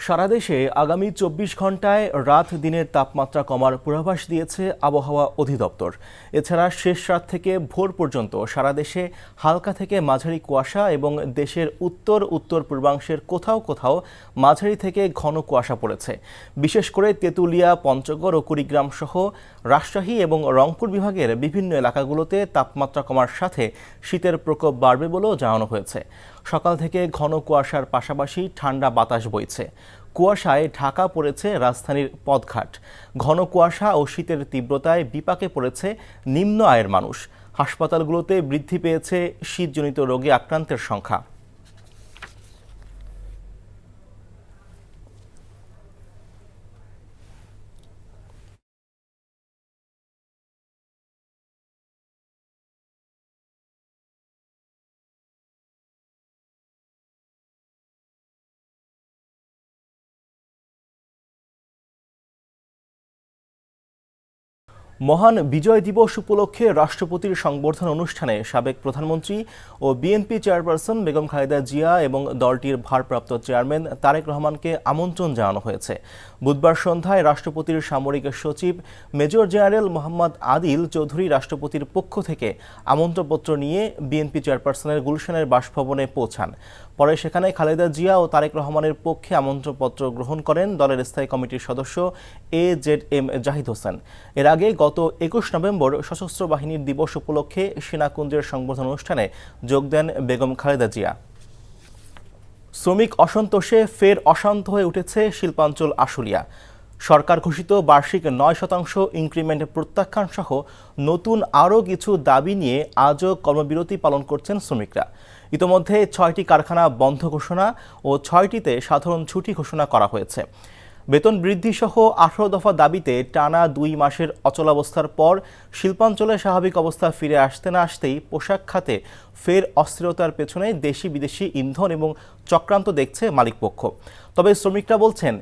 সারা দেশে আগামী ২৪ ঘন্টায় রাত দিনের তাপমাত্রা কমার পূর্বাভাস দিয়েছে আবহাওয়া অধিদপ্তর। এছাড়া শেষ রাত থেকে ভোর পর্যন্ত সারা দেশে হালকা থেকে মাঝারি কুয়াশা এবং দেশের উত্তর উত্তর পূর্বাংশের কোথাও কোথাও মাঝারি থেকে ঘন কুয়াশা পড়েছে। বিশেষ করে তেঁতুলিয়া, পঞ্চগড় ও কুড়িগ্রাম সহ রাজশাহী এবং রংপুর বিভাগের বিভিন্ন এলাকাগুলোতে তাপমাত্রা কমার সাথে শীতের প্রকোপ বাড়বে বলেও জানানো হয়েছে। সকাল থেকে ঘন কুয়াশার পাশাপাশি ঠান্ডা বাতাস বইছে। কুয়াশায় ঢাকা পড়েছে রাজধানীর পথঘাট। ঘন কুয়াশা ও শীতের তীব্রতায় বিপাকে পড়েছে নিম্ন আয়ের মানুষ। হাসপাতালগুলোতে বৃদ্ধি পেয়েছে শীতজনিত রোগে আক্রান্তের সংখ্যা। মহান বিজয় দিবস উপলক্ষে রাষ্ট্রপতির সংবর্ধনা অনুষ্ঠানে সাবেক প্রধানমন্ত্রী ও বিএনপি চেয়ারপারসন বেগম খালেদা জিয়া এবং দলটির ভারপ্রাপ্ত চেয়ারম্যান তারেক রহমানকে আমন্ত্রণ জানানো হয়েছে। বুধবার সন্ধ্যায় রাষ্ট্রপতির সামরিক সচিব মেজর জেনারেল মোহাম্মদ আদিল চৌধুরী রাষ্ট্রপতির পক্ষ থেকে আমন্ত্রণপত্র নিয়ে বিএনপি চেয়ারপারসনের গুলশানের বাসভবনে পৌঁছান। পরে সেখানে খালেদা জিয়া ও তারেক রহমানের পক্ষে আমন্ত্রণপত্র গ্রহণ করেন দলের স্থায়ী কমিটির সদস্য AZM জাহিদ হোসেন। এর আগে গত ২১ নভেম্বর সশস্ত্র বাহিনীর দিবস উপলক্ষে সেনাকুঞ্জের সংবর্ধনা অনুষ্ঠানে যোগ দেন বেগম খালেদা জিয়া। শ্রমিক অসন্তোষে ফের অশান্ত হয়ে উঠেছে শিল্পাঞ্চল আশুলিয়া। সরকার ঘোষিত বার্ষিক ৯% ইনক্রিমেন্ট প্রত্যাখ্যান সহ নতুন আরও কিছু দাবি নিয়ে আজও কর্মবিরতি পালন করছেন শ্রমিকরা। ইতোমধ্যে ৬টি কারখানা বন্ধ ঘোষণা ও ৬টিতে সাধারণ ছুটি ঘোষণা করা হয়েছে। বেতন বৃদ্ধি সহ ১৮ দফা দাবিতে টানা ২ মাসের অচলাবস্থার পর শিল্পাঞ্চলে স্বাভাবিক অবস্থা ফিরে আসতে না আসতেই পোশাক খাতে ফের অস্থিরতার পেছনে দেশি বিদেশি ইন্ধন এবং চক্রান্ত দেখছে মালিকপক্ষ। তবে শ্রমিকরা বলছেন,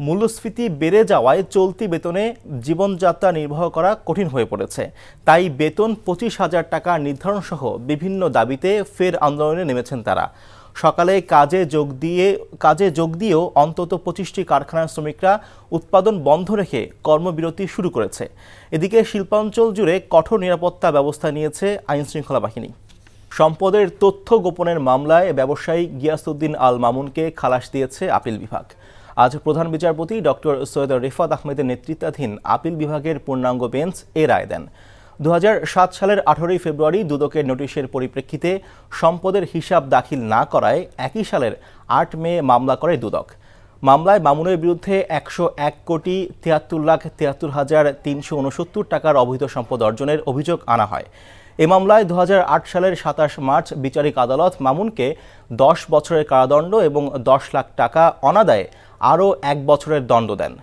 মূল্যস্ফীতি বেড়ে যাওয়ায় চলতি বেতনে জীবনযাত্রা নির্বাহ করা কঠিন হয়ে পড়েছে। তাই বেতন ২৫,০০০ টাকা নির্ধারণ সহ বিভিন্ন দাবিতে ফের আন্দোলনে নেমেছেন তারা। সকালে কাজে যোগ দিয়েও অন্তত ২৫টি কারখানার শ্রমিকরা উৎপাদন বন্ধ রেখে কর্মবিরতি শুরু করেছে। এদিকে শিল্পাঞ্চল জুড়ে কঠোর নিরাপত্তা ব্যবস্থা নিয়েছে আইনশৃঙ্খলা বাহিনী। সম্পদের তথ্য গোপনের মামলায় ব্যবসায়ী গিয়াসউদ্দিন আল মামুনকে খালাস দিয়েছে আপিল বিভাগ। আজ প্রধান বিচারপতি ডক্টর সৈয়দ রিফাত আহমেদের নেতৃত্বাধীন আপিল বিভাগের পূর্ণাঙ্গ বেঞ্চ এ রায় দেন। ২০০৭ সালের ১৮ ফেব্রুয়ারি দুদকের নোটিশের পরিপ্রেক্ষিতে সম্পদের হিসাব দাখিল না করায় একই সালের ৮ মে মামলা করে দুদক। মামলায় মামুনের বিরুদ্ধে ১০১,৭৩,৭৩,৩৬৯ টাকার অবৈধ সম্পদ অর্জনের অভিযোগ আনা হয়। এ মামলায় ২০০৮ সালের ২৭ মার্চ বিচারিক আদালত মামুনকে ১০ বছরের কারাদণ্ড এবং ১০ লাখ টাকা অনাদায়ে আরও ১ বছরের দণ্ড দেন।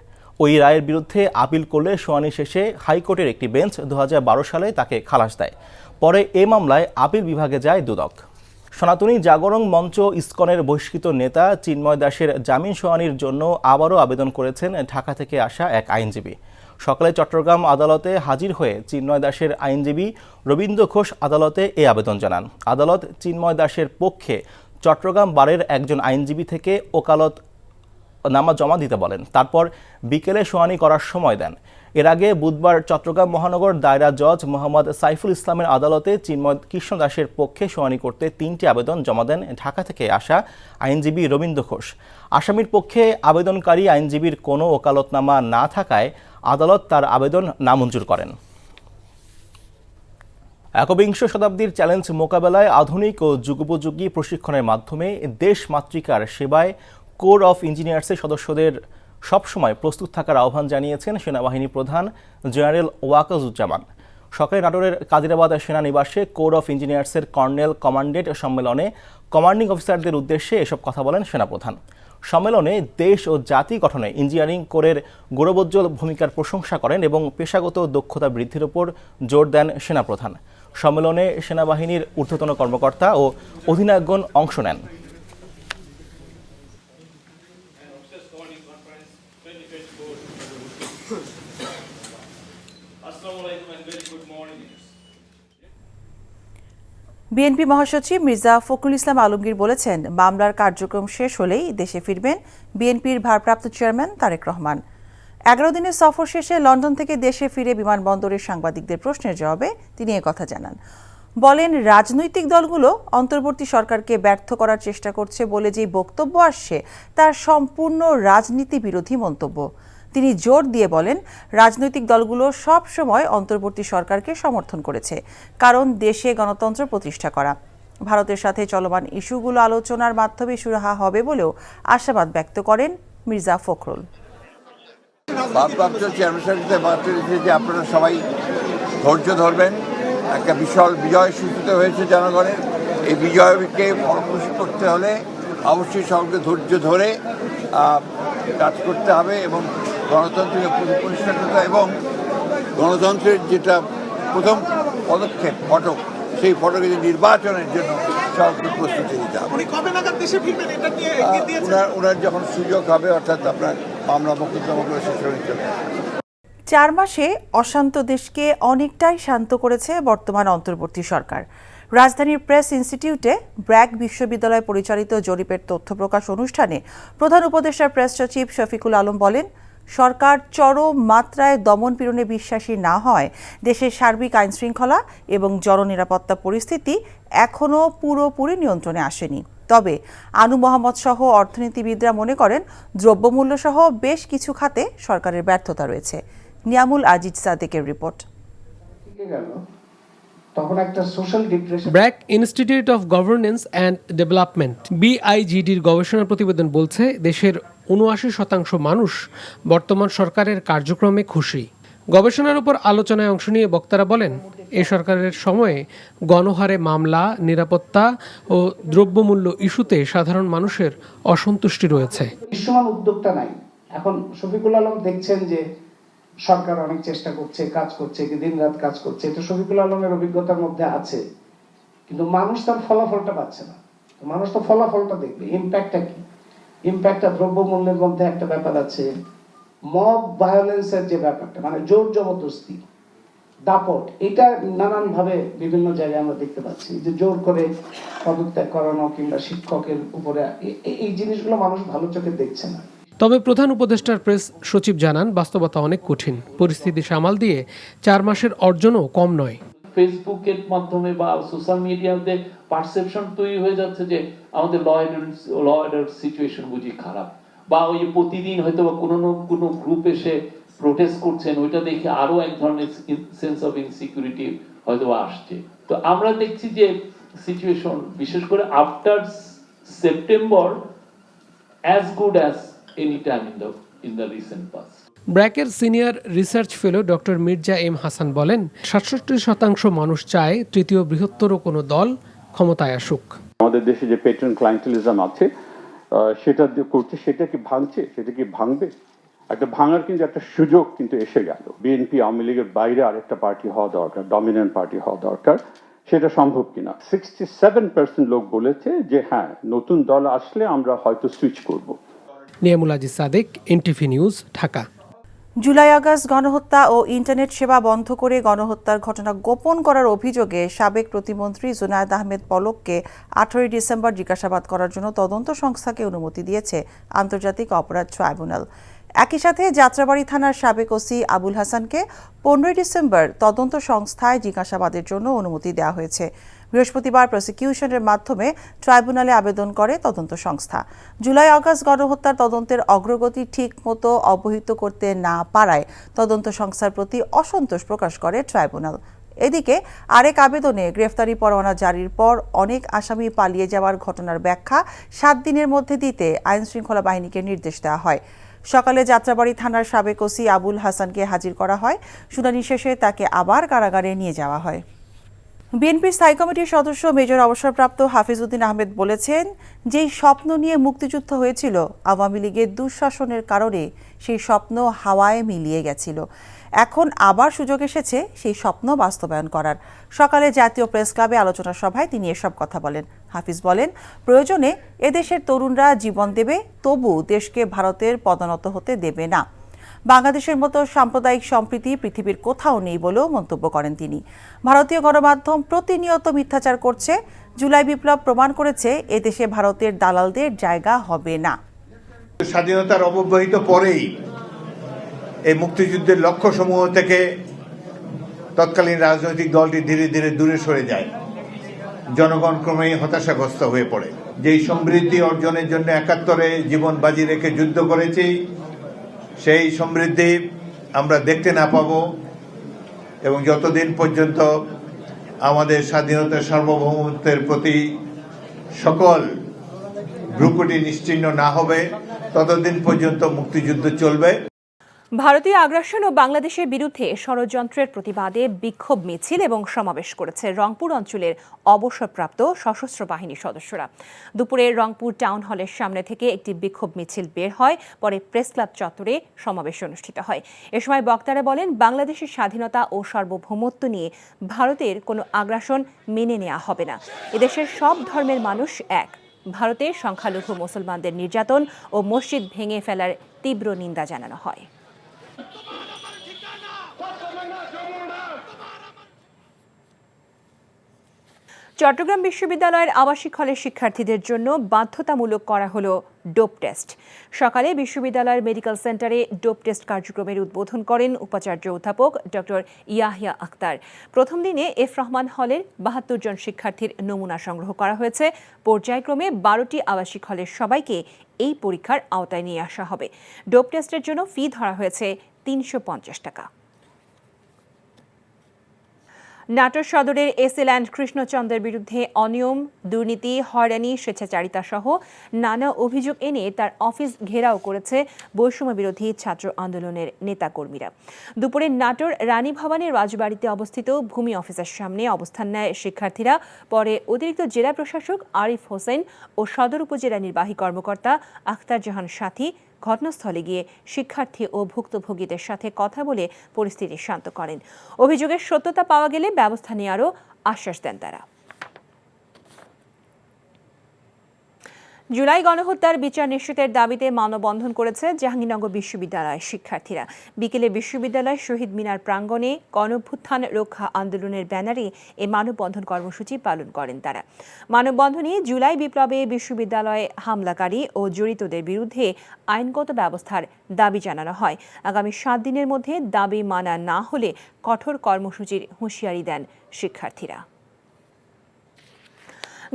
ওই রায়ের বিরুদ্ধে আপিল করলে শুনানি শেষে হাইকোর্টের একটি বেঞ্চ ২০১২ সালে তাকে খালাস দেয়। পরে এ মামলায় আপিল বিভাগে যায় দুদক। সনাতনী জাগরণ মঞ্চ ইসকনের বহিষ্কৃত নেতা চিন্ময় দাসের জামিন শুনানির জন্য আবারও আবেদন করেছেন ঢাকা থেকে আসা এক আইনজীবী। সকালে চট্টগ্রাম আদালতে হাজির হয়ে চিন্ময় দাসের আইনজীবী রবীন্দ্র ঘোষ আদালতে এ আবেদন জানান। আদালত চিন্ময় দাসের পক্ষে চট্টগ্রাম বারের একজন আইনজীবী থেকে ওকালত নামা জমা দিতে বলেন। তারপর বিকেলে শুনানি করার সময় দেন। এর আগে বুধবার চট্টগ্রাম মহানগর দায়রা জজ মোহাম্মদ সাইফুল ইসলামের আদালতে চিন্ময় কৃষ্ণ দাসের পক্ষে শুনানি করতে ৩টি আবেদন জমা দেন ঢাকা থেকে আসা আইনজীবী রবীন্দ্র ঘোষ। আসামির পক্ষে আবেদনকারী আইনজীবীর কোনো ওকালতনামা না থাকায় আদালত তার আবেদন নামঞ্জুর করেন। একবিংশ শতাব্দীর চ্যালেঞ্জ মোকাবেলায় আধুনিক ও যুগোপযোগী প্রশিক্ষণের মাধ্যমে দেশ মাতৃকার সেবায় কোর অফ ইঞ্জিনিয়ার্সের সদস্যদের সবসময় প্রস্তুত থাকার আহ্বান জানিয়েছেন সেনাবাহিনী প্রধান জেনারেল ওয়াকারুজ্জামান। সকালে নাটোরের কাদিরাবাদ সেনানিবাসে কোর অফ ইঞ্জিনিয়ার্সের কর্নেল কমান্ডেন্ট সম্মেলনে কমান্ডিং অফিসারদের উদ্দেশ্যে এসব কথা বলেন সেনাপ্রধান। সম্মেলনে দেশ ও জাতি গঠনে ইঞ্জিনিয়ারিং কোরের গৌরবোজ্জ্বল ভূমিকার প্রশংসা করেন এবং পেশাগত দক্ষতা বৃদ্ধির উপর জোর দেন সেনাপ্রধান। সম্মেলনে সেনাবাহিনীর ঊর্ধ্বতন কর্মকর্তা ও অধিনায়কগণ অংশ নেন। বিএনপি মহাসচিব মির্জা ফখরুল ইসলাম আলমগীর বলেছেন, মামলার কার্যক্রম শেষ হলেই দেশে ফিরবেন বিএনপির ভারপ্রাপ্ত চেয়ারম্যান তারেক রহমান। 11 দিনের সফর শেষে লন্ডন থেকে দেশে ফিরে বিমানবন্দরের সাংবাদিকদের প্রশ্নের জবাবে তিনি একথা জানান। বলেন, রাজনৈতিক দলগুলো অন্তর্বর্তী সরকারকে ব্যর্থ করার চেষ্টা করছে বলে যে বক্তব্য আসছে তার সম্পূর্ণ রাজনীতি বিরোধী মন্তব্য। তিনি জোর দিয়ে বলেন, রাজনৈতিক দলগুলো সব সময় অন্তর্বর্তী সরকারকে সমর্থন করেছে, কারণ দেশে গণতন্ত্র প্রতিষ্ঠা করা। ভারতের সাথে চলমান ইস্যুগুলো আলোচনার মাধ্যমে সুরাহা হবে বলেও আশাবাদ ব্যক্ত করেন মির্জা ফখরুল। ভারপ্রাপ্ত চেয়ারম্যান যে আপনারা সবাই ধৈর্য ধরবেন। একটা বিশাল বিজয় সূচিত হয়েছে জনগণের। এই বিজয়কে ফলপ্রসূ করতে হলে অবশ্যই সকলকে ধৈর্য ধরে কাজ করতে হবে এবং গণতন্ত্রকে প্রতিষ্ঠা করতে, এবং গণতন্ত্রের যেটা প্রথম পদক্ষেপ ফটক, সেই ফটকে নির্বাচনের জন্য সকলকে প্রস্তুতি দিতে হবে। ওনার যখন সুযোগ হবে, অর্থাৎ আপনার মামলা মোকদ্দমাগুলো শেষ হয়ে যাবে। 4 মাসে অশান্ত দেশকে অনেকটাই শান্ত করেছে বর্তমান অন্তর্বর্তী সরকার। রাজধানীর প্রেস ইনস্টিটিউটে ব্র্যাক বিশ্ববিদ্যালয় পরিচালিত জরিপের তথ্য প্রকাশ অনুষ্ঠানে প্রধান উপদেষ্টা প্রেস সচিব শফিকুল আলম বলেন, সরকার চরম মাত্রায় দমনপীড়নে বিশ্বাসী না হয় দেশের সার্বিক আইনশৃঙ্খলা এবং জননিরাপত্তা পরিস্থিতি এখনও পুরোপুরি নিয়ন্ত্রণে আসেনি। তবে আনু মোহাম্মদ সহ অর্থনীতিবিদরা মনে করেন, দ্রব্যমূল্য সহ বেশ কিছু খাতে সরকারের ব্যর্থতা রয়েছে। নিয়ামুল আজিজ সাদেকের report. BRAC institute of governance and development BIGDর গবেষণা প্রতিবেদন বলছে, দেশের ৭৯% মানুষ বর্তমান সরকারের কার্যক্রমে খুশি। গবেষণার উপর আলোচনায় অংশ নিয়ে বক্তারা বলেন, এ সরকারের সময়ে গণহারে মামলা, নিরাপত্তা ও দ্রব্যমূল্য ইস্যুতে সাধারণ মানুষের অসন্তুষ্টি রয়েছে। দৃশ্যমান উদ্যোগটা নাই। এখন শফিকুল আলম দেখছেন যে সরকার অনেক চেষ্টা করছে, কাজ করছে, দিন রাত কাজ করছে, এটা শফিকুল আলমের অভিজ্ঞতার মধ্যে আছে, কিন্তু মানুষ তার ফলাফলটা পাচ্ছে না। মানুষ তো ফলাফলটা দেখবে, ইম্প্যাক্টটা কি। ইম্প্যাক্টটা দ্রব্যমূল্যের মধ্যে একটা ব্যাপার আছে, মব ভায়োলেন্সের যে ব্যাপারটা, মানে জোর জবরদস্তি, দাপট, এটা নানান ভাবে বিভিন্ন জায়গায় আমরা দেখতে পাচ্ছি, যে জোর করে পদত্যাগ করানো কিংবা শিক্ষকের উপরে, এই জিনিসগুলো মানুষ ভালো চোখে দেখছে না। তবে প্রধান উপদেষ্টার প্রেস সচিব জানান, বাস্তবতা অনেক কঠিন। পরিস্থিতি সামাল দিয়ে 4 মাসের অর্জনও কম নয়। ফেসবুকের মাধ্যমে বা সোশ্যাল মিডিয়াতে পারসেপশন তৈরি হয়ে যাচ্ছে যে আমাদের ল অর্ডার সিচুয়েশন বুঝি খারাপ, বা ওই প্রতিদিন হয়তো কোনো গ্রুপ এসে প্রোটেস্ট করছেন, ওইটা দেখে আরো এক ধরনের সেন্স অফ ইনসিকিউরিটি হয়তো আসছে। তো আমরা দেখছি যে সিচুয়েশন বিশেষ করে after September as good as any time in the recent past. ব্র্যাকের senior research fellow doctor Mirza M Hasan বলেন, 67% মানুষ চায় তৃতীয় বৃহত্তর কোনো দল ক্ষমতায় আসুক। আমাদের দেশে যে পেট্রন ক্লায়েন্টেলিজম আছে সেটা করছে, সেটা কি ভাঙছে, সেটা কি ভাঙবে? একটা ভাঙার কিন্তু একটা সুযোগ কিন্তু এসে গেল। বিএনপি আওয়ামী লীগের বাইরে আরেকটা পার্টি হওয়া দরকার, ডমিনেন্ট পার্টি হওয়া দরকার। সেটা সম্ভব কিনা? 67% লোক বলেছে যে হ্যাঁ, নতুন দল আসলে আমরা হয়তো সুইচ করব। Niamul Aziz Sadek, NTV news, Dhaka. July August গণহত্যা ও ইন্টারনেট সেবা বন্ধ করে গণহত্যার ঘটনা গোপন করার অভিযোগে সাবেক প্রতিমন্ত্রী জুনায়েদ আহমেদ পলককে 18 ডিসেম্বর জিজ্ঞাসাবাদ করার জন্য তদন্ত সংস্থাকে অনুমতি দিয়েছে আন্তর্জাতিক অপরাধ ট্রাইব্যুনাল। একই সাথে যাত্রাবাড়ী থানার সাবেক ওসি আবুল হাসানকে 15 ডিসেম্বর তদন্ত সংস্থায় জিজ্ঞাসাবাদের জন্য অনুমতি দেওয়া হয়েছে। বৃহস্পতিবার প্রসিকিউশনের মাধ্যমে ট্রাইব্যুনালে আবেদন করে তদন্ত সংস্থা। জুলাই আগস্ট গণহত্যার তদন্তের অগ্রগতি ঠিক মতো অবহিত করতে না পারায় তদন্ত সংস্থার প্রতি অসন্তোষ প্রকাশ করে ট্রাইব্যুনাল। এদিকে আরেক আবেদনে গ্রেফতারি পরোয়ানা জারির পর অনেক আসামি পালিয়ে যাওয়ার ঘটনার ব্যাখ্যা 7 দিনের মধ্যে দিতে আইনশৃঙ্খলা বাহিনীকে নির্দেশ দেওয়া হয়। সকালে যাত্রাবাড়ী থানার সাবেক ওসি আবুল হাসানকে হাজির করা হয়। শুনানি শেষে তাকে আবার কারাগারে নিয়ে যাওয়া হয়। বিএনপির স্থায়ী কমিটির সদস্য মেজর অবসরপ্রাপ্ত হাফিজ উদ্দিন আহমেদ বলেছেন, যেই স্বপ্ন নিয়ে মুক্তিযুদ্ধ হয়েছিল আওয়ামী লীগের দুঃশাসনের কারণে সেই স্বপ্ন হাওয়ায় মিলিয়ে গেছিল। এখন আবার সুযোগ এসেছে সেই স্বপ্ন বাস্তবায়ন করার। সকালে জাতীয় প্রেস ক্লাবে আলোচনা সভায় তিনি এসব কথা বলেন। হাফিজ বলেন, প্রয়োজনে এদেশের তরুণরা জীবন দেবে, তবু দেশকে ভারতের পদানত হতে দেবে না। বাংলাদেশের মতো সাম্প্রদায়িক সম্প্রীতি পৃথিবীর কোথাও নেই বলেও মন্তব্য করেন তিনি। ভারতীয় গণমাধ্যম প্রতিনিয়ত মিথ্যাচার করছে। জুলাই বিপ্লব প্রমাণ করেছে এদেশে ভারতের দালালদের জায়গা হবে না। স্বাধীনতার অব্যবহিত পরেই এই মুক্তিযুদ্ধের লক্ষ্যসমূহ থেকে তৎকালীন রাজনৈতিক দলটি ধীরে ধীরে দূরে সরে যায়। জনগণ ক্রমেই হতাশাগ্রস্ত হয়ে পড়ে। যেই সমৃদ্ধি অর্জনের জন্য ৭১-এ জীবন বাজি রেখে যুদ্ধ করেছি, সেই সমৃদ্ধি আমরা দেখতে না পাব এবং যতদিন পর্যন্ত আমাদের স্বাধীনতার সার্বভৌমত্বের প্রতি সকল ভ্রুকুটি নিশ্চিহ্ন না হবে ততদিন পর্যন্ত মুক্তিযুদ্ধ চলবে। ভারতীয় আগ্রাসন ও বাংলাদেশের বিরুদ্ধে ষড়যন্ত্রের প্রতিবাদে বিক্ষোভ মিছিল এবং সমাবেশ করেছে রংপুর অঞ্চলের অবসরপ্রাপ্ত সশস্ত্র বাহিনীর সদস্যরা। দুপুরে রংপুর টাউন হলের সামনে থেকে একটি বিক্ষোভ মিছিল বের হয়, পরে প্রেস ক্লাব চত্বরে সমাবেশ অনুষ্ঠিত হয়। এ সময় বক্তারা বলেন, বাংলাদেশের স্বাধীনতা ও সার্বভৌমত্ব নিয়ে ভারতের কোনো আগ্রাসন মেনে নেওয়া হবে না। এদেশের সব ধর্মের মানুষ এক। ভারতের সংখ্যালঘু মুসলমানদের নির্যাতন ও মসজিদ ভেঙে ফেলার তীব্র নিন্দা জানানো হয়। চট্টগ্রাম বিশ্ববিদ্যালয়ের আবাসিক হলের শিক্ষার্থীদের জন্য বাধ্যতামূলক করা হলো ডোপ টেস্ট। সকালে বিশ্ববিদ্যালয়ের মেডিকেল সেন্টারে ডোপ টেস্ট কার্যক্রমের উদ্বোধন করেন উপাচার্য অধ্যাপক ডক্টর ইয়াহিয়া আক্তার। প্রথম দিনে এফ রহমান হলের ৭২ জন শিক্ষার্থীর নমুনা সংগ্রহ করা হয়েছে। পর্যায়ক্রমে ১২টি আবাসিক হলের সবাইকে এই পরীক্ষার আওতায় নিয়ে আসা হবে। ডোপ টেস্টের জন্য ফি ধরা হয়েছে ৩৫০ টাকা। নাটোর সদরের এসএল্যান্ড কৃষ্ণচন্দ্রের বিরুদ্ধে অনিয়ম, দুর্নীতি, হয়রানি, স্বেচ্ছাচারিতা সহ নানা অভিযোগ এনে তার অফিস ঘেরাও করেছে বৈষম্য বিরোধী ছাত্র আন্দোলনের নেতাকর্মীরা। দুপুরে নাটোর রানী ভবানীর রাজবাড়িতে অবস্থিত ভূমি অফিসের সামনে অবস্থান নেয় শিক্ষার্থীরা। পরে অতিরিক্ত জেলা প্রশাসক আরিফ হোসেন ও সদর উপজেলা নির্বাহী কর্মকর্তা আখতার জাহান সাথী ঘটনাস্থলে গিয়ে শিক্ষার্থী ও ভুক্তভোগীদের সাথে কথা বলে পরিস্থিতি শান্ত করেন। অভিযোগের সত্যতা পাওয়া গেলে ব্যবস্থা নেওয়ারও আশ্বাস দেন তারা। জুলাই গণহত্যার বিচার নিশ্চিতের দাবিতে মানববন্ধন করেছে জাহাঙ্গীরনগর বিশ্ববিদ্যালয়ের শিক্ষার্থীরা। বিকেলে বিশ্ববিদ্যালয় শহীদ মিনার প্রাঙ্গণে গণঅভ্যুত্থান রক্ষা আন্দোলনের ব্যানারে এই মানববন্ধন কর্মসূচি পালন করেন তারা। মানববন্ধনে জুলাই বিপ্লবে বিশ্ববিদ্যালয়ে হামলাকারী ও জড়িতদের বিরুদ্ধে আইনগত ব্যবস্থার দাবি জানানো হয়। আগামী ৭ দিনের মধ্যে দাবি মানা না হলে কঠোর কর্মসূচির হুঁশিয়ারি দেন শিক্ষার্থীরা।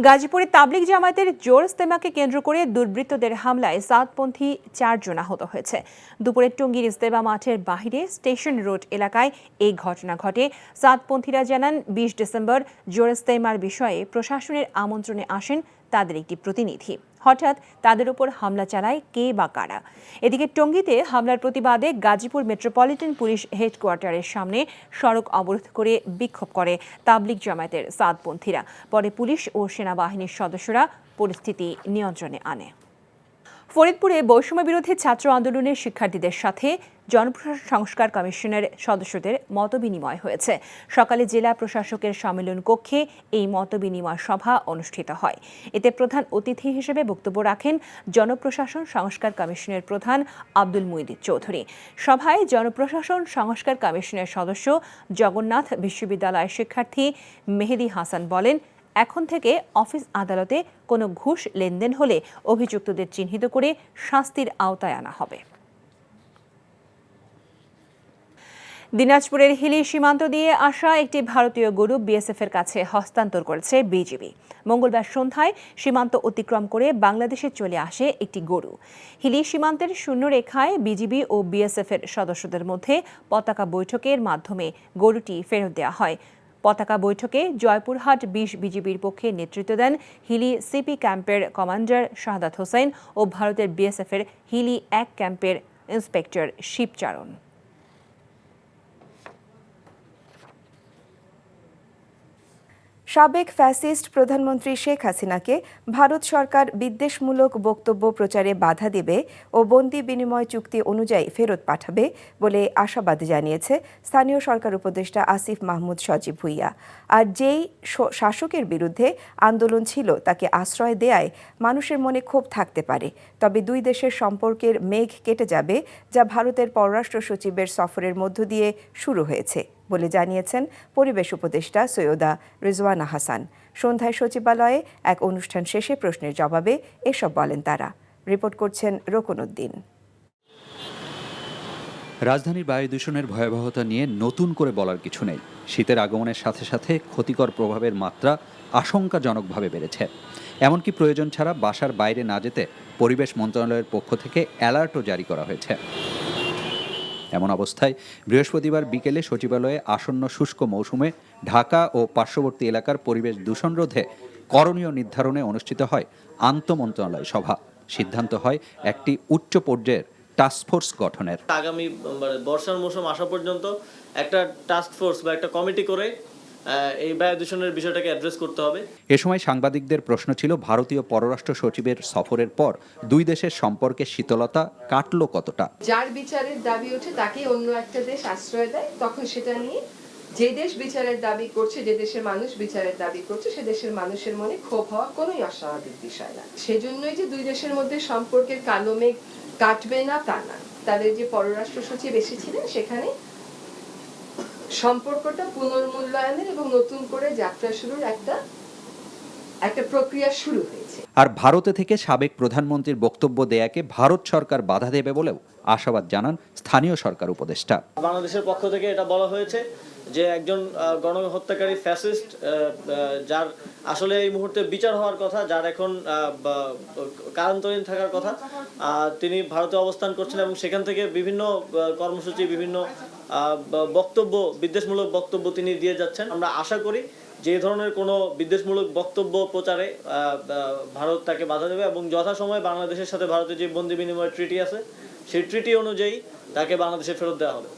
গাজীপুরে তাবলিগ জামায়াতের জোর ইজতেমাকে কেন্দ্র করে দুর্বৃত্তদের হামলায় সাতপন্থী ৪ জন আহত হয়েছে। দুপুরে টঙ্গীর ইজতেমা মাঠের বাহিরে স্টেশন রোড এলাকায় এই ঘটনা ঘটে। সাতপন্থীরা জানান, ২০ ডিসেম্বর জোর ইজতেমার বিষয়ে প্রশাসনের আমন্ত্রণে আসেন তাদের একটি প্রতিনিধি। হঠাৎ তাদের উপর হামলা চালায় কে বা কারা। এদিকে টঙ্গীতে হামলার প্রতিবাদে গাজীপুর মেট্রোপলিটন পুলিশ হেডকোয়ার্টারের সামনে সড়ক অবরোধ করে বিক্ষোভ করে তাবলিগ জামায়াতের সাতপন্থীরা। পরে পুলিশ ও সেনাবাহিনীর সদস্যরা পরিস্থিতি নিয়ন্ত্রণে আনে। ফরিদপুরে বৈষম্য বিরোধী ছাত্র আন্দোলনের শিক্ষার্থীদের সাথে জনপ্রশাসন সংস্কার কমিশনের সদস্যদের মতবিনিময় হয়েছে। সকালে জেলা প্রশাসকের সম্মেলন কক্ষে এই মতবিনিময় সভা অনুষ্ঠিত হয়। এতে প্রধান অতিথি হিসেবে বক্তব্য রাখেন জনপ্রশাসন সংস্কার কমিশনের প্রধান আব্দুল মুঈদ চৌধুরী। সভায় জনপ্রশাসন সংস্কার কমিশনের সদস্য জগন্নাথ বিশ্ববিদ্যালয়ের শিক্ষার্থী মেহেদি হাসান বলেন, এখন থেকে অফিস আদালতে কোনো ঘুষ লেনদেন হলে অভিযুক্তদের চিহ্নিত করে শাস্তির আওতায় আনা হবে। দিনাজপুরের হিলি সীমান্ত দিয়ে আসা একটি ভারতীয় গরু বিএসএফের কাছে হস্তান্তর করেছে বিজিবি। মঙ্গলবার সন্ধ্যায় সীমান্ত অতিক্রম করে বাংলাদেশে চলে আসে একটি গরু। হিলি সীমান্তের শূন্যরেখায় বিজিবি ও বিএসএফের সদস্যদের মধ্যে পতাকা বৈঠকের মাধ্যমে গরুটি ফেরত দেওয়া হয়। পতাকা বৈঠকে জয়পুরহাট ২০ বিজিবির পক্ষে নেতৃত্ব দেন হিলি সিপি ক্যাম্পের কমান্ডার শাহাদাত হোসেন ও ভারতের বিএসএফের হিলি ১ ক্যাম্পের ইন্সপেক্টর শিবচারণ। সাবেক ফ্যাসিস্ট প্রধানমন্ত্রী শেখ হাসিনাকে ভারত সরকার বিদ্বেষমূলক বক্তব্য প্রচারে বাধা দেবে ও বন্দি বিনিময় চুক্তি অনুযায়ী ফেরত পাঠাবে বলে আশাবাদ জানিয়েছে স্থানীয় সরকার উপদেষ্টা আসিফ মাহমুদ সজীব ভুঁইয়া। আর যেই শাসকের বিরুদ্ধে আন্দোলন ছিল তাকে আশ্রয় দেয়ায় মানুষের মনে ক্ষোভ থাকতে পারে, তবে দুই দেশের সম্পর্কের মেঘ কেটে যাবে, যা ভারতের পররাষ্ট্র সচিবের সফরের মধ্য দিয়ে শুরু হয়েছে বলে জানিয়েছেন পরিবেশ উপদেষ্টা সৈয়দা রিজওয়ানা হাসান। সন্ধ্যায় সচিবালয়ে এক অনুষ্ঠান শেষে প্রশ্নের জবাবে এসব বলেন তারা। রিপোর্ট করছেন রোকন উদ্দিন। রাজধানীর বায়ু দূষণের ভয়াবহতা নিয়ে নতুন করে বলার কিছু নেই। শীতের আগমনের সাথে সাথে ক্ষতিকর প্রভাবের মাত্রা আশঙ্কাজনকভাবে বেড়েছে। এমনকি প্রয়োজন ছাড়া বাসার বাইরে না যেতে পরিবেশ মন্ত্রণালয়ের পক্ষ থেকে অ্যালার্টও জারি করা হয়েছে। এমন অবস্থায় বৃহস্পতিবার বিকেলে সচিবালয়ে আসন্ন শুষ্ক মৌসুমে ঢাকা ও পার্শ্ববর্তী এলাকার পরিবেশ দূষণ রোধে করণীয় নির্ধারণে অনুষ্ঠিত হয় আন্তঃমন্ত্রণালয় সভা। সিদ্ধান্ত হয় একটি উচ্চ পর্যায়ের টাস্কফোর্স গঠনের। আগামী বর্ষার মৌসুম আসা পর্যন্ত একটা টাস্কফোর্স বা একটা কমিটি করে এই বায়ু দূষণের বিষয়টাকে অ্যাড্রেস করতে হবে। এ সময় সাংবাদিকদের প্রশ্ন ছিল, ভারতীয় পররাষ্ট্র সচিবের সফরের পর দুই দেশের সম্পর্কের শীতলতা কাটলো কতটা? যার বিচারের দাবি ওঠে তাকে অন্য একটা দেশ আশ্রয় দেয়, তখন সেটা নিয়ে যে দেশ বিচারের দাবি করছে, যে দেশের মানুষ বিচারের দাবি করছে, সে দেশের মানুষের মনে ক্ষোভ হওয়া কোনোই অস্বাভাবিক বিষয় না। সেজন্যই যে দুই দেশের মধ্যে সম্পর্কের কালো মেঘ কাটবে না তা না। তাদের যে পররাষ্ট্র সচিব এসেছিলেন সেখানে সম্পর্কটা পুনর্মূল্যায়নের এবং নতুন করে যাত্রা শুরুর একটা প্রক্রিয়া শুরু হয়েছে। আর ভারতে থেকে সাবেক প্রধানমন্ত্রীর বক্তব্য দেয়াকে ভারত সরকার বাধা দেবে বলেও আশাবাদ জানান স্থানীয় সরকার উপদেষ্টা। বাংলাদেশের পক্ষ থেকে এটা বলা হয়েছে যে একজন গণহত্যাকারী ফ্যাসিস্ট, যার আসলে এই মুহূর্তে বিচার হওয়ার কথা, যার এখন কারান্তরীণ থাকার কথা, তিনি ভারতে অবস্থান করছেন এবং সেখান থেকে বিভিন্ন কর্মসূচি, বিভিন্ন বক্তব্য, বিদ্বেষমূলক বক্তব্য তিনি দিয়ে যাচ্ছেন। আমরা আশা করি যে ধরনের কোনো বিদ্বেষমূলক বক্তব্য প্রচারে ভারত তাকে বাধা দেবে এবং যথাসময়ে বাংলাদেশের সাথে ভারতের যে বন্দি বিনিময় ট্রিটি আছে সেই ট্রিটি অনুযায়ী তাকে বাংলাদেশে ফেরত দেওয়া হবে।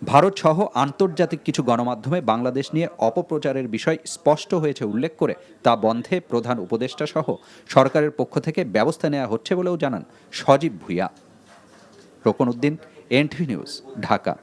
ভারত সহ আন্তর্জাতিক কিছু গণমাধ্যমে বাংলাদেশ নিয়ে অপপ্রচারের বিষয় স্পষ্ট হয়েছে উল্লেখ করে তা বন্ধে প্রধান উপদেষ্টা সহ সরকারের পক্ষ থেকে ব্যবস্থা নেওয়া হচ্ছে বলেও জানান সজীব ভুঁইয়া। রোকন উদ্দিন, এনটিভি নিউজ, ঢাকা।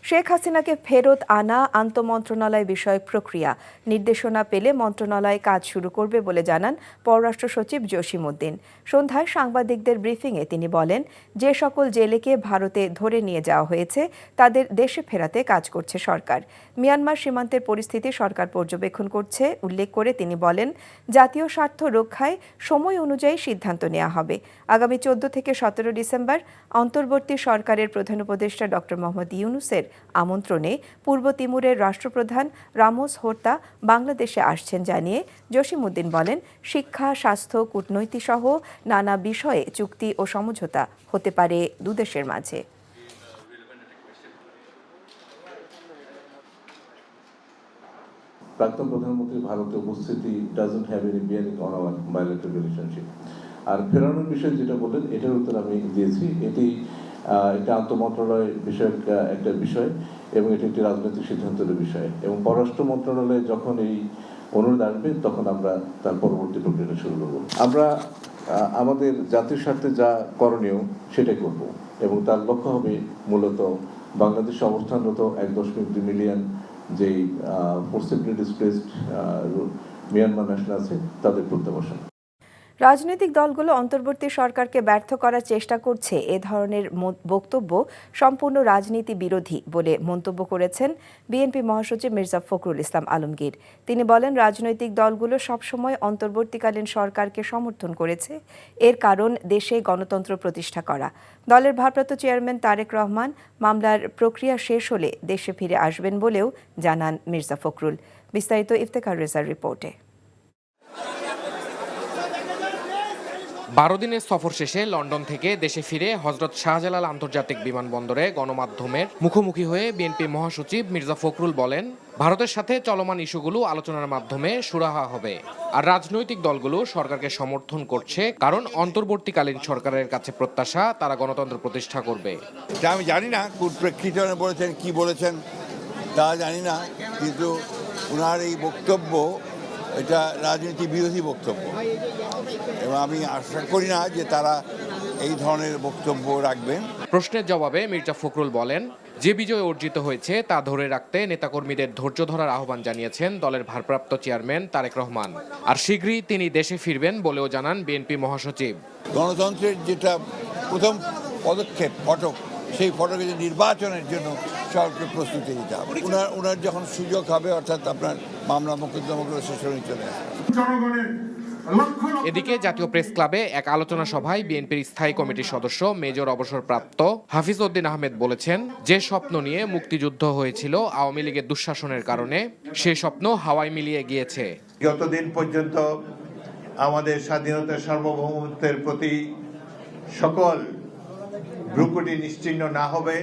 শেখ হাসিনাকে ফেরত আনা আন্তঃমন্ত্রণালয় বিষয়ক প্রক্রিয়া নির্দেশনা পেলে মন্ত্রণালয় কাজ শুরু করবে বলে জানান পররাষ্ট্র সচিব জসিম উদ্দিন। সন্ধ্যায় সাংবাদিকদের ব্রিফিংয়ে তিনি বলেন, যে সকল জেলেকে ভারতে ধরে নিয়ে যাওয়া হয়েছে তাদের দেশে ফেরাতে কাজ করছে সরকার। মিয়ানমার সীমান্তের পরিস্থিতি সরকার পর্যবেক্ষণ করছে উল্লেখ করে তিনি বলেন, জাতীয় স্বার্থ রক্ষায় সময় অনুযায়ী সিদ্ধান্ত নেওয়া হবে। আগামী 14 থেকে 17 ডিসেম্বর অন্তর্বর্তী সরকারের প্রধান উপদেষ্টা ডক্টর মোহাম্মদ ইউনূসের আমন্ত্রণে পূর্ব তিমুরের রাষ্ট্রপ্রধান রামোস হোর্তা বাংলাদেশে আসছেন জানিয়ে জসিম উদ্দিন বলেন, শিক্ষা, স্বাস্থ্য, কূটনৈতিক সহ নানা বিষয়ে চুক্তি ও সমঝোতা হতে পারে দুদেশের মাঝে। প্রাক্তন প্রধানমন্ত্রীর ভারতে উপস্থিতি doesn't have any bearing on our bilateral relationship. আর ফেরানোর বিষয়ে যেটা বললেন এটার উত্তর আমি দিয়েছি। এটি একটা আন্তঃমন্ত্রণালয় বিষয়ক একটা বিষয় এবং এটি একটি রাজনৈতিক সিদ্ধান্তের বিষয়, এবং পররাষ্ট্র মন্ত্রণালয়ে যখন এই অনুরোধ আসবে তখন আমরা তার পরবর্তী প্রক্রিয়াটা শুরু করব। আমরা আমাদের জাতির স্বার্থে যা করণীয় সেটাই করব এবং তার লক্ষ্য হবে মূলত বাংলাদেশে অবস্থানরত 1.2 মিলিয়ন যেই ফোর্সিবলি ডিসপ্লেসড মিয়ানমার ন্যাশনাল আছে তাদের প্রত্যাবাসন। রাজনৈতিক দলগুলো অন্তর্বর্তী সরকারকে ব্যর্থ করার চেষ্টা করছে, এ ধরনের বক্তব্য সম্পূর্ণ রাজনীতি বিরোধী বলে মন্তব্য করেছেন বিএনপি মহাসচিব মির্জা ফখরুল ইসলাম আলমগীর। তিনি বলেন, রাজনৈতিক দলগুলো সবসময় অন্তর্বর্তীকালীন সরকারকে সমর্থন করেছে, এর কারণ দেশে গণতন্ত্র প্রতিষ্ঠা করা। দলের ভারপ্রাপ্ত চেয়ারম্যান তারেক রহমান মামলার প্রক্রিয়া শেষ হলে দেশে ফিরে আসবেন বলেও জানান মির্জা ফখরুল। বিস্তারিত ইফতেখার রেজার রিপোর্টে। 12 দিনের সফর শেষে লন্ডন থেকে দেশে ফিরে হযরত শাহজালাল আন্তর্জাতিক বিমানবন্দরে গণমাধ্যমের মুখোমুখি হয়ে বিএনপি মহাসচিব মির্জা ফখরুল বলেন, ভারতের সাথে চলমান ইস্যুগুলো আলোচনার মাধ্যমে সুরাহা হবে। আর রাজনৈতিক দলগুলো সরকারকে সমর্থন করছে কারণ অন্তর্বর্তীকালীন সরকারের কাছে প্রত্যাশা তারা গণতন্ত্র প্রতিষ্ঠা করবে। আমি জানি না কোন প্রেক্ষিতে বলেছেন, কি বলেছেন তা জানি না, কিন্তু ওনার এই বক্তব্য এটা রাজনীতি বিরোধী বক্তব্য, এবং আমি আশা করি না যে তারা এই ধরনের বক্তব্য রাখবেন। প্রশ্নের জবাবে মির্জা ফখরুল বলেন, যে বিজয় অর্জিত হয়েছে তা ধরে রাখতে নেতাকর্মীদের ধৈর্য ধরার আহ্বান জানিয়েছেন দলের ভারপ্রাপ্ত চেয়ারম্যান তারেক রহমান। আর শীঘ্রই তিনি দেশে ফিরবেন বলেও জানান বিএনপি মহাসচিব। গণতন্ত্রের যেটা প্রথম পদক্ষেপ ফটক, সেই ফটকে যে নির্বাচনের জন্য সরকারকে প্রস্তুতি নিতে হবে। ওনার যখন সুযোগ হবে, অর্থাৎ আপনার মামলা মোকদ্দমাগুলো শেষ হয়ে চলে আসবে। এদিকে জাতীয় প্রেস ক্লাবে এক আলোচনা সভায় বিএনপির স্থায়ী কমিটির সদস্য মেজর অবসরপ্রাপ্ত হাফিজ উদ্দিন আহমেদ বলেছেন, যে স্বপ্ন নিয়ে মুক্তিযুদ্ধ হয়েছিল আওয়ামী লীগের দুঃশাসনের কারণে, সে স্বপ্ন হাওয়ায় মিলিয়ে গিয়েছে। যতদিন পর্যন্ত আমাদের স্বাধীনতা সার্বভৌমত্বের প্রতি সকল ভ্রুকুটি নিশ্চিহ্ন না হবে,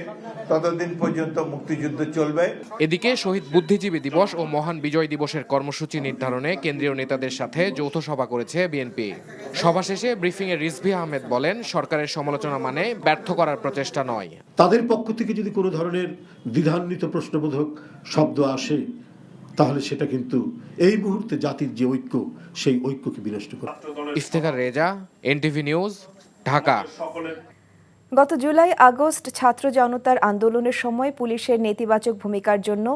ততদিন পর্যন্ত মুক্তিযুদ্ধ চলবে। এদিকে শহীদ বুদ্ধিজীবী দিবস ও মহান বিজয় দিবসের কর্মসূচি নির্ধারণে কেন্দ্রীয় নেতাদের সাথে যৌথ সভা করেছে বিএনপি। সভা শেষে ব্রিফিংয়ে রিজভী আহমেদ বলেন, সরকারের সমালোচনা মানে ব্যর্থ করার প্রচেষ্টা নয়। তাদের পক্ষ থেকে যদি কোনো ধরনের দ্বিধান্বিত প্রশ্নবোধক শব্দ আসে, তাহলে সেটা কিন্তু এই মুহূর্তে জাতির যে ঐক্য, সেই ঐক্যকে বিনষ্ট করে। Iftekhar Reza, NTV news, Dhaka. গত জুলাই আগস্ট ছাত্র জনতার আন্দোলনের সময় পুলিশের নেতিবাচক ভূমিকার জন্য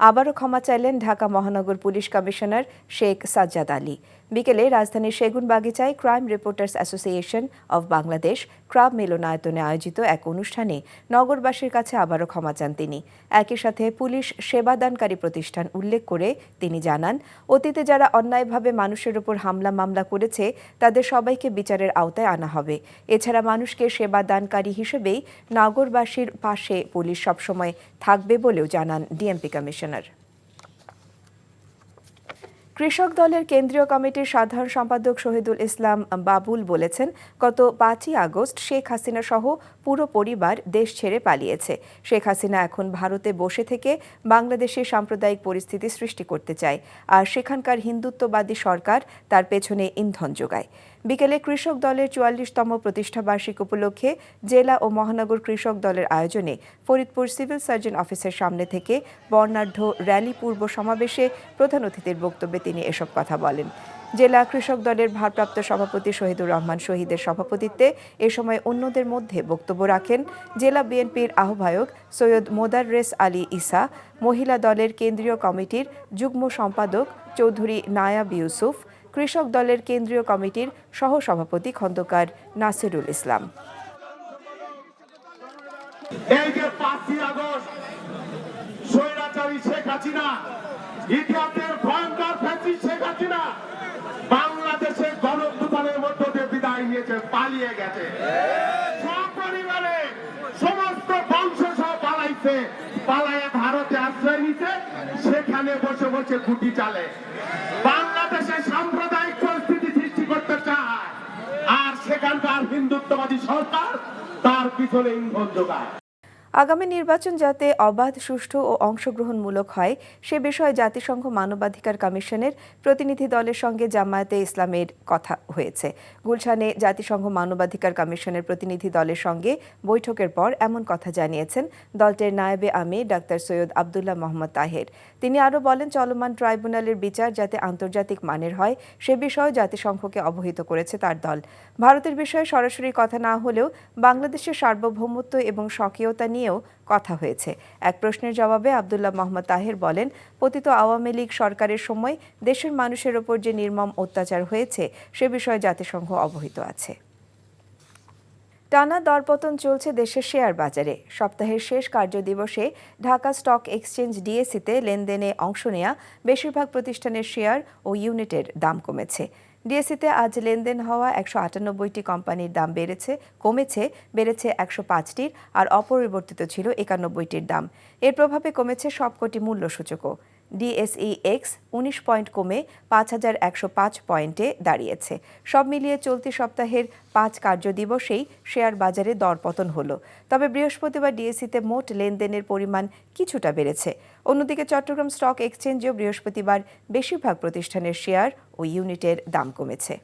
আবারও ক্ষমা চাইলেন ঢাকা মহানগর পুলিশ কমিশনার শেখ সাজ্জাদ আলী। বিকেলে রাজধানীর সেগুনবাগিচায় crime reporters association of Bangladesh CRAB মিলনায়তনে আয়োজিত এক অনুষ্ঠানে নগরবাসীর কাছে আবারও ক্ষমা চান তিনি। একই সাথে পুলিশ সেবাদানকারী প্রতিষ্ঠান উল্লেখ করে তিনি জানান, অতীতে যারা অন্যায়ভাবে মানুষের উপর হামলা মামলা করেছে তাদের সবাইকে বিচারের আওতায় আনা হবে। এছাড়া মানুষকে সেবাদানকারী হিসেবেই নগরবাসীর পাশে পুলিশ সবসময় থাকবে বলেও জানান ডিএমপি কমিশনার। কৃষক দলের কেন্দ্রীয় কমিটির সাধারণ সম্পাদক শহীদুল ইসলাম বাবুল বলেছেন, গত 5ই আগস্ট শেখ হাসিনা সহ পুরো পরিবার দেশ ছেড়ে পালিয়েছে। শেখ হাসিনা এখন ভারতে বসে থেকে বাংলাদেশে সাম্প্রদায়িক পরিস্থিতি সৃষ্টি করতে চায়, আর সেখানকার হিন্দুত্ববাদী সরকার তার পেছনে ইন্ধন যোগায়। বিকেলে কৃষক দলের 44তম প্রতিষ্ঠাবার্ষিকী উপলক্ষে জেলা ও মহানগর কৃষক দলের আয়োজনে ফরিদপুর সিভিল সার্জন অফিসের সামনে থেকে বর্ণাঢ্য র্যালি পূর্ব সমাবেশে প্রধান অতিথির বক্তব্যে তিনি এসব কথা বলেন। জেলা কৃষক দলের ভারপ্রাপ্ত সভাপতি শহীদুর রহমান শহীদের সভাপতিত্বে এ সময় অন্যদের মধ্যে বক্তব্য রাখেন জেলা বিএনপির আহ্বায়ক সৈয়দ মোদাররেস আলী ঈসা, মহিলা দলের কেন্দ্রীয় কমিটির যুগ্ম সম্পাদক চৌধুরী নায়াব ইউসুফ, কৃষক দলের কেন্দ্রীয় কমিটির সহসভাপতি খন্দকার নাসিরুল ইসলাম। এই যে 5ই আগস্ট স্বৈরাচারী শেখ হাসিনা, ইতিহাসের ভয়ঙ্কর ফ্যাসিস্ট শেখ হাসিনা বাংলাদেশের গণঅভ্যুত্থানের মধ্য দিয়ে বিদায় নিয়েছে, পালিয়ে গেছে। সপরিবারে সমস্ত বংশ সহ পালাইছে, পালাইয়া ভারতে আশ্রয় নিছে, সেখানে বসে বসে গুটি চালে। বাংলাদেশে সাম্প্রদায়িক পরিস্থিতি সৃষ্টি করতে চায়, আর সেখানকার হিন্দুত্ববাদী সরকার তার পিছনে ইন্ধন যোগায়। আগামী নির্বাচন যাতে অবাধ, সুষ্ঠু ও অংশগ্রহণমূলক হয় সে বিষয়ে জাতিসংঘ মানবাধিকার কমিশনের প্রতিনিধি দলের সঙ্গে জামায়াতে ইসলামের কথা হয়েছে। গুলশানে জাতিসংঘ মানবাধিকার কমিশনের প্রতিনিধি দলের সঙ্গে বৈঠকের পর এমন কথা জানিয়েছেন দলটির নায়েবে আমির ডাক্তার সৈয়দ আবদুল্লাহ মোহাম্মদ তাহের। তিনি আরও বলেন, চলমান ট্রাইব্যুনালের বিচার যাতে আন্তর্জাতিক মানের হয় সে বিষয়ে জাতিসংঘকে অবহিত করেছে তার দল। ভারতের বিষয়ে সরাসরি কথা না হলেও বাংলাদেশের সার্বভৌমত্ব এবং স্বকীয়তা নিয়েও কথা হয়েছে। এক প্রশ্নের জবাবে আবদুল্লাহ মোহাম্মদ তাহের বলেন, পতিত আওয়ামী লীগ সরকারের সময় দেশের মানুষের ওপর যে নির্মম অত্যাচার হয়েছে সে বিষয়ে জাতিসংঘ অবহিত আছে। টানা দরপতন চলছে দেশের শেয়ার বাজারে। সপ্তাহের শেষ কার্যদিবসে ঢাকা স্টক এক্সচেঞ্জ ডিএসইতে লেনদেনে অংশ নেয়া বেশিরভাগ প্রতিষ্ঠানের শেয়ার ও ইউনিটের দাম কমেছে। ডিএসইতে আজ লেনদেন হওয়া 198টি কোম্পানির দাম কমেছে 105টির, আর অপরিবর্তিত ছিল 91টির দাম। এর প্রভাবে কমেছে সবকটি মূল্যসূচকও। ডিএসই এক্স 19 পয়েন্ট কমে 5105 পয়েন্টে দাঁড়িয়েছে। সব মিলিয়ে চলতি সপ্তাহের 5 কার্যদিবসেই শেয়ার বাজারে দরপতন হলো। তবে বৃহস্পতিবার ডিএসইতে মোট লেনদেনের পরিমাণ কিছুটা বেড়েছে। অন্যদিকে চট্টগ্রাম স্টক এক্সচেঞ্জেও বৃহস্পতিবার বেশিরভাগ প্রতিষ্ঠানের শেয়ার ও ইউনিটের দাম কমেছে।